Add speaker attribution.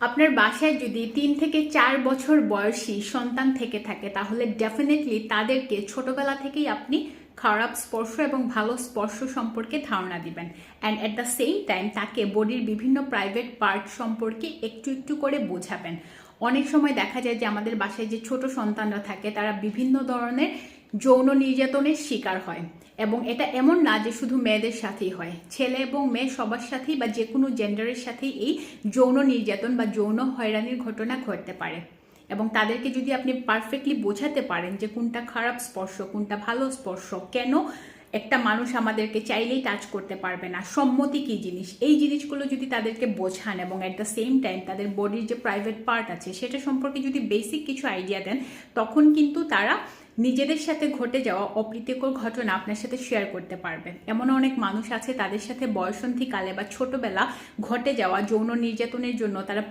Speaker 1: আপনার বাসায় যদি 3 থেকে 4 বছর বয়সী সন্তান থেকে থাকে তাহলে ডেফিনেটলি তাদেরকে ছোটবেলা থেকেই আপনি খারাপ স্পর্শ এবং ভালো স্পর্শ সম্পর্কে ধারণা দিবেন। And at the same time তাকে বডির বিভিন্ন প্রাইভেট পার্ট সম্পর্কে একটু একটু করে বোঝাবেন। অনেক সময় দেখা যায় যে আমাদের বাসায় যে ছোট সন্তানরা থাকে তারা বিভিন্ন ধরনের যৌন নির্যাতনের শিকার হয়, এবং এটা এমন না যে শুধু মেয়েদের সাথেই হয়, ছেলে এবং মেয়ে সবার সাথেই বা যে কোনো জেন্ডারের সাথেই এই যৌন নির্যাতন বা যৌন হয়রানির ঘটনা ঘটতে পারে। এবং তাদেরকে যদি আপনি পারফেক্টলি বোঝাতে পারেন যে কোনটা খারাপ স্পর্শ, কোনটা ভালো স্পর্শ, কেন একটা মানুষ আমাদেরকে চাইলেই টাচ করতে পারবে না, সম্মতি কী জিনিস, এই জিনিসগুলো যদি তাদেরকে বোঝান এবং অ্যাট দ্য সেম টাইম তাদের বডির যে প্রাইভেট পার্ট আছে সেটা সম্পর্কে যদি বেসিক কিছু আইডিয়া দেন, তখন কিন্তু তারা নিজেদের সাথে ঘটে যাওয়া অপ্রীতিকর ঘটনা আপনার সাথে শেয়ার করতে পারবেন। এমন অনেক মানুষ আছে তাদের সাথে বয়সন্ধিকালে বা ছোটবেলা ঘটে যাওয়া যৌন নির্যাতনের জন্য তারা